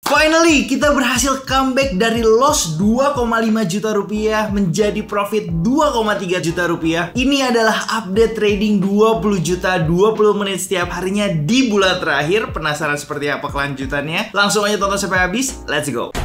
Finally, kita berhasil comeback dari loss 2,5 juta rupiah menjadi profit 2,3 juta rupiah. Ini adalah update trading 20 juta 20 menit setiap harinya di bulan terakhir. Penasaran seperti apa kelanjutannya? Langsung aja tonton sampai habis. Let's go.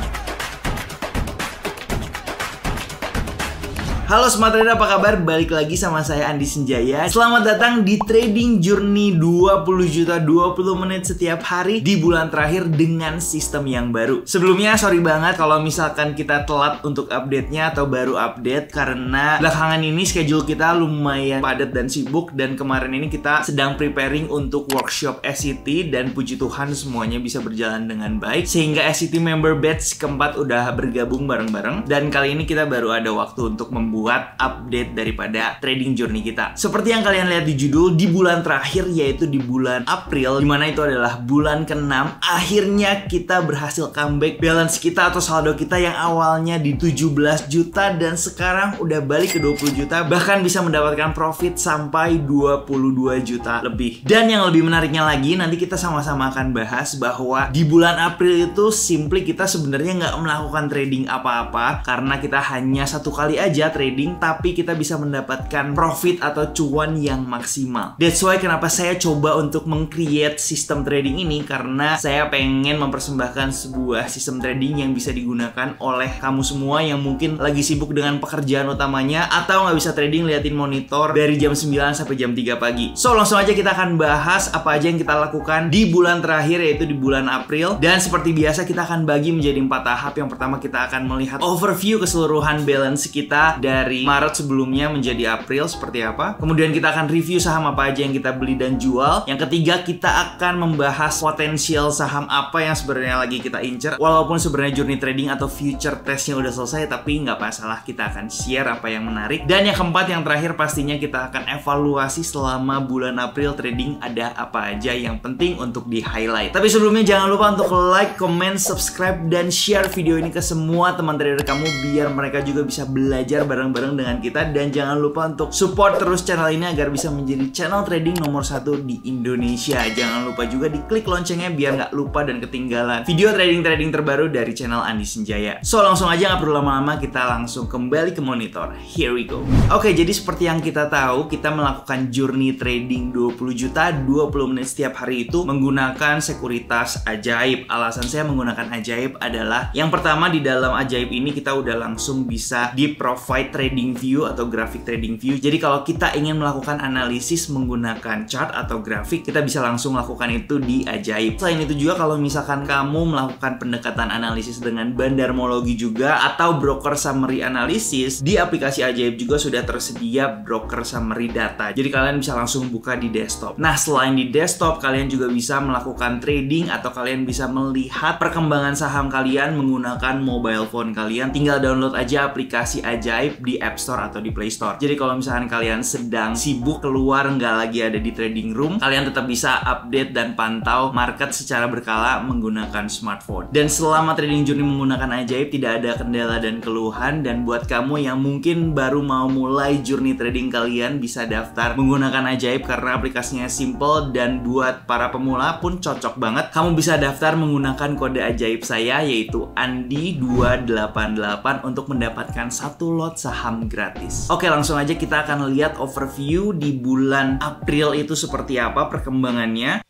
Halo Smart Trader, apa kabar? Balik lagi sama saya Andi Senjaya. Selamat datang di Trading Journey 20 juta 20 menit setiap hari di bulan terakhir dengan sistem yang baru. Sebelumnya sorry banget kalau misalkan kita telat untuk update-nya atau baru update, karena belakangan ini schedule kita lumayan padat dan sibuk, dan kemarin ini kita sedang preparing untuk workshop SCT, dan puji Tuhan semuanya bisa berjalan dengan baik sehingga SCT member batch keempat udah bergabung bareng-bareng, dan kali ini kita baru ada waktu untuk membuat update daripada trading journey kita. Seperti yang kalian lihat di judul, di bulan terakhir yaitu di bulan April, dimana itu adalah bulan ke-6, akhirnya kita berhasil comeback balance kita atau saldo kita yang awalnya di 17 juta dan sekarang udah balik ke 20 juta, bahkan bisa mendapatkan profit sampai 22 juta lebih. Dan yang lebih menariknya lagi, nanti kita sama-sama akan bahas bahwa di bulan April itu simply kita sebenarnya nggak melakukan trading apa-apa, karena kita hanya satu kali aja trading, tapi kita bisa mendapatkan profit atau cuan yang maksimal. That's why kenapa saya coba untuk meng-create sistem trading ini, karena saya pengen mempersembahkan sebuah sistem trading yang bisa digunakan oleh kamu semua yang mungkin lagi sibuk dengan pekerjaan utamanya atau nggak bisa trading liatin monitor dari jam 9 sampai jam 3 pagi. So langsung aja kita akan bahas apa aja yang kita lakukan di bulan terakhir yaitu di bulan April, dan seperti biasa kita akan bagi menjadi 4 tahap. Yang pertama kita akan melihat overview keseluruhan balance kita dari Maret sebelumnya menjadi April seperti apa. Kemudian kita akan review saham apa aja yang kita beli dan jual. Yang ketiga kita akan membahas potensial saham apa yang sebenarnya lagi kita incer, walaupun sebenarnya journey trading atau future testnya udah selesai, tapi nggak masalah, kita akan share apa yang menarik. Dan yang keempat, yang terakhir, pastinya kita akan evaluasi selama bulan April trading ada apa aja yang penting untuk di highlight. Tapi sebelumnya jangan lupa untuk like, comment, subscribe, dan share video ini ke semua teman trader kamu biar mereka juga bisa belajar bareng-bareng dengan kita. Dan jangan lupa untuk support terus channel ini agar bisa menjadi channel trading nomor 1 di Indonesia. Jangan lupa juga diklik loncengnya biar nggak lupa dan ketinggalan video trading terbaru dari channel Andi Senjaya. So langsung aja, nggak perlu lama-lama, kita langsung kembali ke monitor. Here we go. Oke, jadi seperti yang kita tahu, kita melakukan journey trading 20 juta 20 menit setiap hari itu menggunakan sekuritas ajaib. Alasan saya menggunakan ajaib adalah yang pertama, di dalam ajaib ini kita udah langsung bisa di provide trading view atau grafik trading view. Jadi kalau kita ingin melakukan analisis menggunakan chart atau grafik, kita bisa langsung lakukan itu di ajaib. Selain itu juga kalau misalkan kamu melakukan pendekatan analisis dengan bandarmologi juga atau broker summary analysis, di aplikasi ajaib juga sudah tersedia broker summary data. Jadi kalian bisa langsung buka di desktop. Nah, selain di desktop, kalian juga bisa melakukan trading atau kalian bisa melihat perkembangan saham kalian menggunakan mobile phone kalian. Tinggal download aja aplikasi ajaib di App Store atau di Play Store. Jadi kalau misalkan kalian sedang sibuk keluar, nggak lagi ada di trading room, kalian tetap bisa update dan pantau market secara berkala menggunakan smartphone. Dan selama trading journey menggunakan ajaib tidak ada kendala dan keluhan. Dan buat kamu yang mungkin baru mau mulai journey trading, kalian bisa daftar menggunakan ajaib karena aplikasinya simple, dan buat para pemula pun cocok banget. Kamu bisa daftar menggunakan kode ajaib saya yaitu Andi288 untuk mendapatkan 1 lot saham gratis. Oke, langsung aja kita akan lihat overview di bulan April itu seperti apa perkembangannya.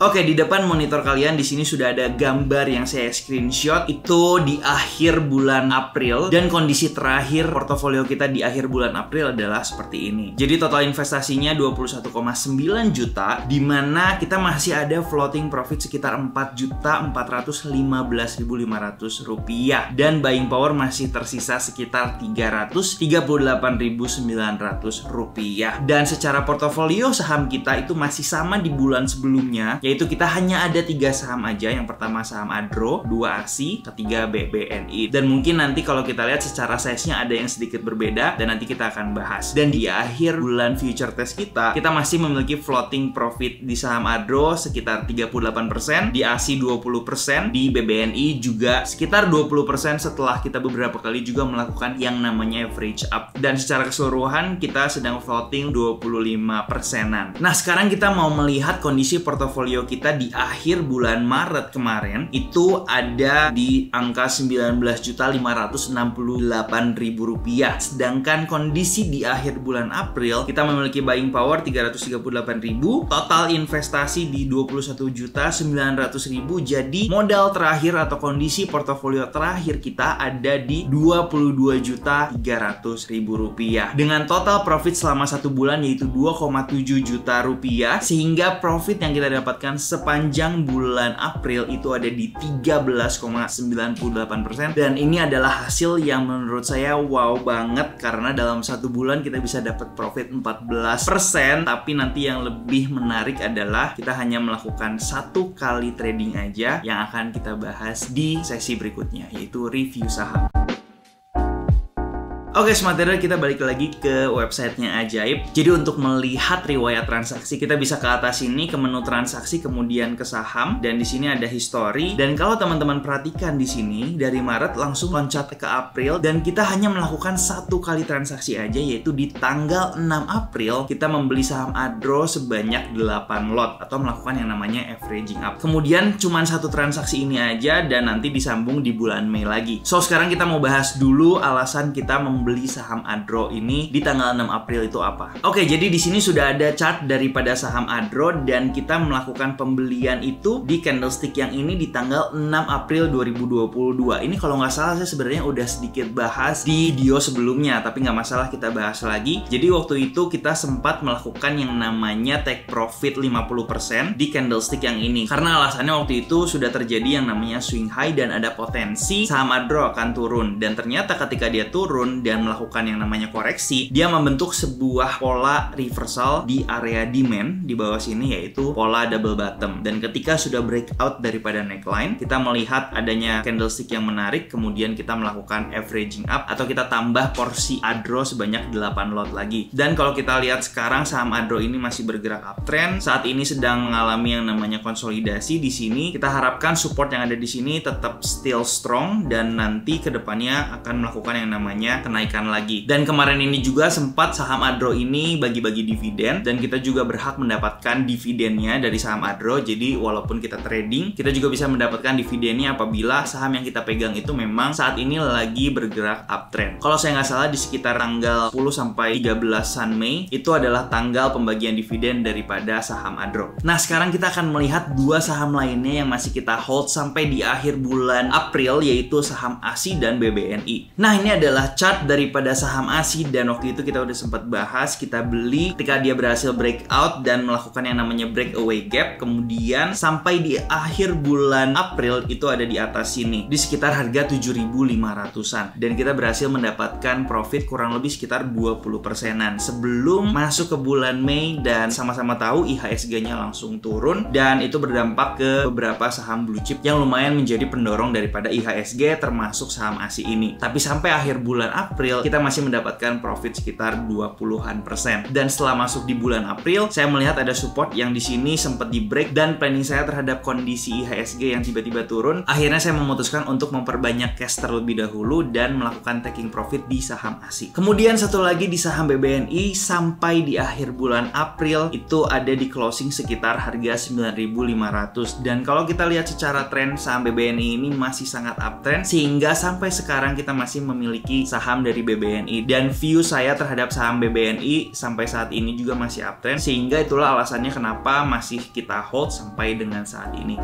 Oke, di depan monitor kalian di sini sudah ada gambar yang saya screenshot itu di akhir bulan April, dan kondisi terakhir portofolio kita di akhir bulan April adalah seperti ini. Jadi total investasinya 21,9 juta, di mana kita masih ada floating profit sekitar 4.415.500 rupiah, dan buying power masih tersisa sekitar 338.900 rupiah. Dan secara portofolio saham kita itu masih sama di bulan sebelumnya, yaitu kita hanya ada 3 saham aja. Yang pertama saham Adro, 2 ASI, ketiga BBNI. Dan mungkin nanti kalau kita lihat secara size-nya ada yang sedikit berbeda, dan nanti kita akan bahas. Dan di akhir bulan future test kita masih memiliki floating profit di saham Adro sekitar 38%, di ASI 20%, di BBNI juga sekitar 20% setelah kita beberapa kali juga melakukan yang namanya average up. Dan secara keseluruhan kita sedang floating 25%-an. Nah, sekarang kita mau melihat kondisi portofolio portofolio kita di akhir bulan Maret kemarin itu ada di angka 19.568.000 rupiah. Sedangkan kondisi di akhir bulan April kita memiliki buying power 338.000, total investasi di 21.900.000. Jadi modal terakhir atau kondisi portofolio terakhir kita ada di 22.300.000 rupiah dengan total profit selama 1 bulan yaitu 2,7 juta rupiah, sehingga profit yang kita dapatkan sepanjang bulan April itu ada di 13,98%. Dan ini adalah hasil yang menurut saya wow banget, karena dalam 1 bulan kita bisa dapat profit 14%. Tapi nanti yang lebih menarik adalah kita hanya melakukan 1 kali trading aja, yang akan kita bahas di sesi berikutnya, yaitu review saham. Oke, Smart Trader, kita balik lagi ke websitenya Ajaib. Jadi untuk melihat riwayat transaksi, kita bisa ke atas sini, ke menu transaksi, kemudian ke saham, dan di sini ada history. Dan kalau teman-teman perhatikan di sini, dari Maret langsung loncat ke April, dan kita hanya melakukan 1 kali transaksi aja, yaitu di tanggal 6 April kita membeli saham Adro sebanyak 8 lot atau melakukan yang namanya averaging up. Kemudian cuma 1 transaksi ini aja, dan nanti disambung di bulan Mei lagi. So sekarang kita mau bahas dulu alasan kita membeli saham Adro ini di tanggal 6 April itu apa. Oke, jadi di sini sudah ada chart daripada saham Adro, dan kita melakukan pembelian itu di candlestick yang ini di tanggal 6 April 2022. Ini kalau nggak salah saya sebenarnya udah sedikit bahas di video sebelumnya, tapi nggak masalah, kita bahas lagi. Jadi waktu itu kita sempat melakukan yang namanya take profit 50% di candlestick yang ini, karena alasannya waktu itu sudah terjadi yang namanya swing high dan ada potensi saham Adro akan turun. Dan ternyata ketika dia turun dan melakukan yang namanya koreksi, dia membentuk sebuah pola reversal di area demand di bawah sini, yaitu pola double bottom. Dan ketika sudah breakout daripada neckline, kita melihat adanya candlestick yang menarik, kemudian kita melakukan averaging up atau kita tambah porsi Adro sebanyak 8 lot lagi. Dan kalau kita lihat sekarang saham Adro ini masih bergerak uptrend, saat ini sedang mengalami yang namanya konsolidasi di sini. Kita harapkan support yang ada di sini tetap still strong, dan nanti kedepannya akan melakukan yang namanya kenaikan lagi. Dan kemarin ini juga sempat saham Adro ini bagi-bagi dividen, dan kita juga berhak mendapatkan dividennya dari saham Adro. Jadi walaupun kita trading, kita juga bisa mendapatkan dividennya apabila saham yang kita pegang itu memang saat ini lagi bergerak uptrend. Kalau saya nggak salah di sekitar tanggal 10 sampai 13-an Mei itu adalah tanggal pembagian dividen daripada saham Adro. Nah, sekarang kita akan melihat 2 saham lainnya yang masih kita hold sampai di akhir bulan April, yaitu saham ASI dan BBNI. Nah, ini adalah chart daripada saham ASI, dan waktu itu kita udah sempat bahas, kita beli ketika dia berhasil breakout dan melakukan yang namanya breakaway gap, kemudian sampai di akhir bulan April itu ada di atas sini di sekitar harga 7.500-an, dan kita berhasil mendapatkan profit kurang lebih sekitar 20%-an sebelum masuk ke bulan Mei. Dan sama-sama tahu IHSG-nya langsung turun, dan itu berdampak ke beberapa saham blue chip yang lumayan menjadi pendorong daripada IHSG, termasuk saham ASI ini. Tapi sampai akhir bulan April kita masih mendapatkan profit sekitar 20-an%. Dan setelah masuk di bulan April, saya melihat ada support yang di sini sempat di break, dan planning saya terhadap kondisi IHSG yang tiba-tiba turun, akhirnya saya memutuskan untuk memperbanyak cash terlebih dahulu dan melakukan taking profit di saham ASI. Kemudian satu lagi di saham BBNI, sampai di akhir bulan April itu ada di closing sekitar harga 9.500. Dan kalau kita lihat secara tren, saham BBNI ini masih sangat uptrend, sehingga sampai sekarang kita masih memiliki saham dari BBNI, dan view saya terhadap saham BBNI sampai saat ini juga masih uptrend, sehingga itulah alasannya kenapa masih kita hold sampai dengan saat ini.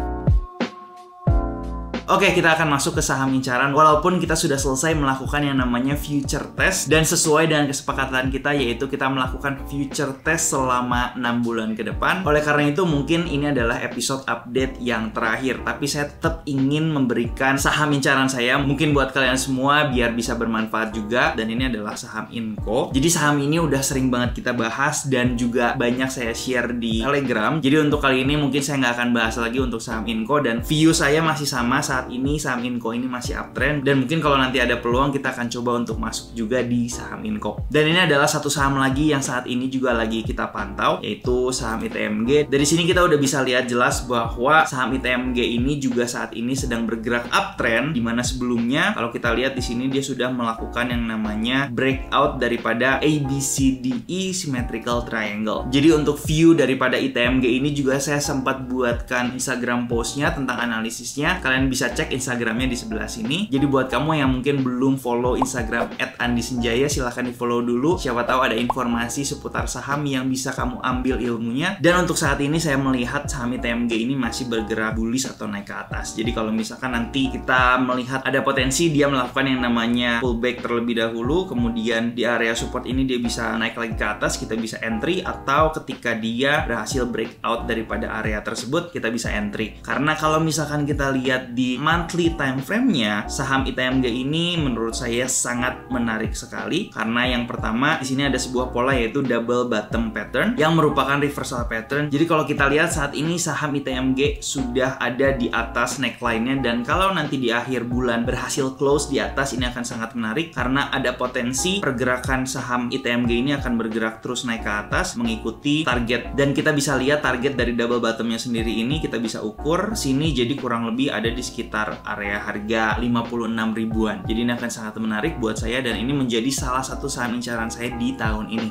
Oke, kita akan masuk ke saham incaran. Walaupun kita sudah selesai melakukan yang namanya future test, dan sesuai dengan kesepakatan kita, yaitu kita melakukan future test selama 6 bulan ke depan. Oleh karena itu mungkin ini adalah episode update yang terakhir, tapi saya tetap ingin memberikan saham incaran saya mungkin buat kalian semua biar bisa bermanfaat juga. Dan ini adalah saham Inco. Jadi saham ini udah sering banget kita bahas dan juga banyak saya share di Telegram. Jadi untuk kali ini mungkin saya nggak akan bahas lagi untuk saham Inco, dan view saya masih sama. Saham saat ini saham Inco ini masih uptrend, dan mungkin kalau nanti ada peluang kita akan coba untuk masuk juga di saham Inco. Dan ini adalah satu saham lagi yang saat ini juga lagi kita pantau, yaitu saham ITMG. Dari sini kita udah bisa lihat jelas bahwa saham ITMG ini juga saat ini sedang bergerak uptrend, dimana sebelumnya kalau kita lihat di sini dia sudah melakukan yang namanya breakout daripada ABCDE symmetrical triangle. Jadi untuk view daripada ITMG ini juga saya sempat buatkan Instagram postnya tentang analisisnya. Kalian bisa cek Instagramnya di sebelah sini. Jadi buat kamu yang mungkin belum follow Instagram @andisenjaya, silahkan di follow dulu. Siapa tahu ada informasi seputar saham yang bisa kamu ambil ilmunya. Dan untuk saat ini saya melihat saham ITMG ini masih bergerak bullish atau naik ke atas. Jadi kalau misalkan nanti kita melihat ada potensi dia melakukan yang namanya pullback terlebih dahulu, kemudian di area support ini dia bisa naik lagi ke atas, kita bisa entry, atau ketika dia berhasil breakout daripada area tersebut kita bisa entry. Karena kalau misalkan kita lihat di monthly time frame-nya, saham ITMG ini menurut saya sangat menarik sekali, karena yang pertama di sini ada sebuah pola yaitu double bottom pattern yang merupakan reversal pattern. Jadi kalau kita lihat saat ini saham ITMG sudah ada di atas neckline-nya, dan kalau nanti di akhir bulan berhasil close di atas, ini akan sangat menarik karena ada potensi pergerakan saham ITMG ini akan bergerak terus naik ke atas mengikuti target. Dan kita bisa lihat target dari double bottom-nya sendiri ini kita bisa ukur sini, jadi kurang lebih ada di sekitar area harga 56 ribuan. Jadi ini akan sangat menarik buat saya, dan ini menjadi salah satu saham incaran saya di tahun ini.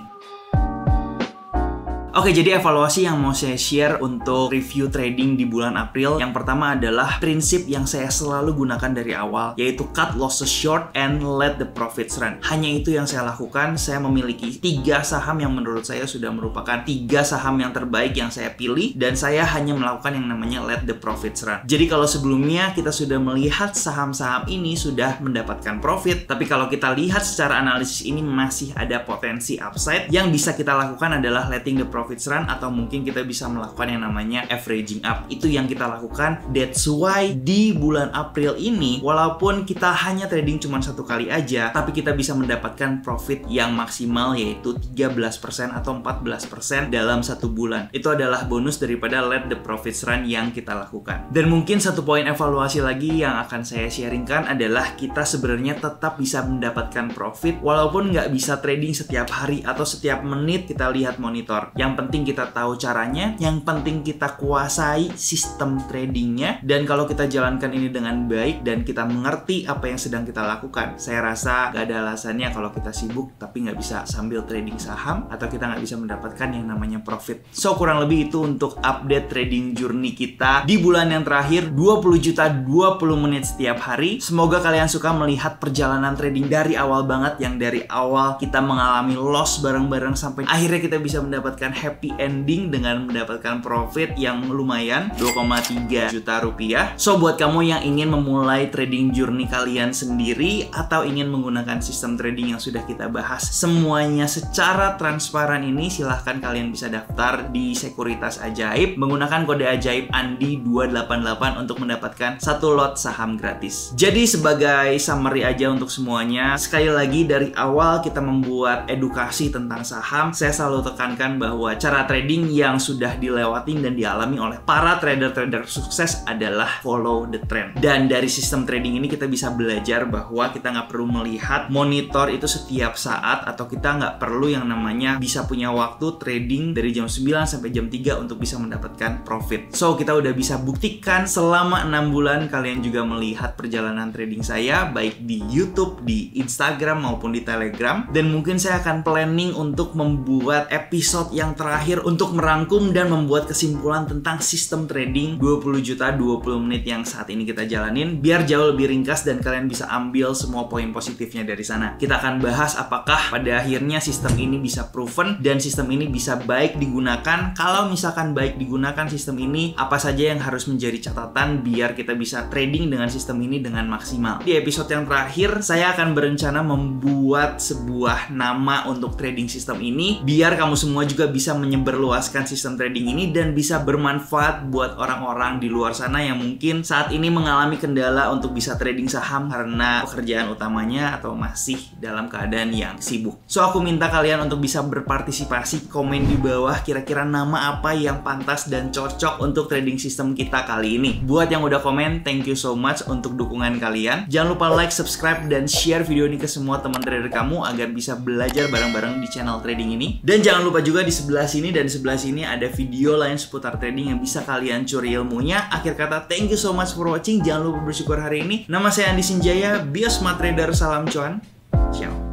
Oke, jadi evaluasi yang mau saya share untuk review trading di bulan April, yang pertama adalah prinsip yang saya selalu gunakan dari awal, yaitu cut losses short and let the profits run. Hanya itu yang saya lakukan. Saya memiliki 3 saham yang menurut saya sudah merupakan 3 saham yang terbaik yang saya pilih, dan saya hanya melakukan yang namanya let the profits run. Jadi kalau sebelumnya kita sudah melihat saham-saham ini sudah mendapatkan profit, tapi kalau kita lihat secara analisis ini masih ada potensi upside, yang bisa kita lakukan adalah letting the profits run, atau mungkin kita bisa melakukan yang namanya averaging up. Itu yang kita lakukan. That's why di bulan April ini, walaupun kita hanya trading cuma 1 kali aja, tapi kita bisa mendapatkan profit yang maksimal, yaitu 13% atau 14% dalam 1 bulan. Itu adalah bonus daripada let the profits run yang kita lakukan. Dan mungkin satu poin evaluasi lagi yang akan saya sharingkan adalah kita sebenarnya tetap bisa mendapatkan profit walaupun nggak bisa trading setiap hari atau setiap menit kita lihat monitor. Yang penting kita tahu caranya, yang penting kita kuasai sistem tradingnya, dan kalau kita jalankan ini dengan baik dan kita mengerti apa yang sedang kita lakukan, saya rasa gak ada alasannya kalau kita sibuk tapi nggak bisa sambil trading saham, atau kita nggak bisa mendapatkan yang namanya profit. So kurang lebih itu untuk update trading journey kita di bulan yang terakhir, 20 juta 20 menit setiap hari. Semoga kalian suka melihat perjalanan trading dari awal banget, yang dari awal kita mengalami loss bareng-bareng sampai akhirnya kita bisa mendapatkan happy ending dengan mendapatkan profit yang lumayan, 2,3 juta rupiah. So buat kamu yang ingin memulai trading journey kalian sendiri atau ingin menggunakan sistem trading yang sudah kita bahas semuanya secara transparan ini, silahkan kalian bisa daftar di Sekuritas Ajaib menggunakan kode ajaib Andi288 untuk mendapatkan 1 lot saham gratis. Jadi sebagai summary aja untuk semuanya, sekali lagi dari awal kita membuat edukasi tentang saham, saya selalu tekankan bahwa cara trading yang sudah dilewatin dan dialami oleh para trader-trader sukses adalah follow the trend. Dan dari sistem trading ini kita bisa belajar bahwa kita nggak perlu melihat monitor itu setiap saat, atau kita nggak perlu yang namanya bisa punya waktu trading dari jam 9 sampai jam 3 untuk bisa mendapatkan profit. So kita udah bisa buktikan selama 6 bulan. Kalian juga melihat perjalanan trading saya baik di YouTube, di Instagram maupun di Telegram, dan mungkin saya akan planning untuk membuat episode yang terakhir untuk merangkum dan membuat kesimpulan tentang sistem trading 20 juta 20 menit yang saat ini kita jalanin, biar jauh lebih ringkas dan kalian bisa ambil semua poin positifnya dari sana. Kita akan bahas apakah pada akhirnya sistem ini bisa proven dan sistem ini bisa baik digunakan. Kalau misalkan baik digunakan sistem ini, apa saja yang harus menjadi catatan biar kita bisa trading dengan sistem ini dengan maksimal. Di episode yang terakhir, saya akan berencana membuat sebuah nama untuk trading sistem ini, biar kamu semua juga bisa bisa menyebarluaskan sistem trading ini dan bisa bermanfaat buat orang-orang di luar sana yang mungkin saat ini mengalami kendala untuk bisa trading saham karena pekerjaan utamanya atau masih dalam keadaan yang sibuk. So aku minta kalian untuk bisa berpartisipasi, komen di bawah kira-kira nama apa yang pantas dan cocok untuk trading sistem kita kali ini. Buat yang udah komen, thank you so much untuk dukungan kalian. Jangan lupa like, subscribe, dan share video ini ke semua teman trader kamu agar bisa belajar bareng-bareng di channel trading ini. Dan jangan lupa juga di sebelah sini dan sebelah sini ada video lain seputar trading yang bisa kalian curi ilmunya. Akhir kata, thank you so much for watching. Jangan lupa bersyukur hari ini. Nama saya Andi Sinjaya, Bio Smart Trader. Salam cuan. Ciao.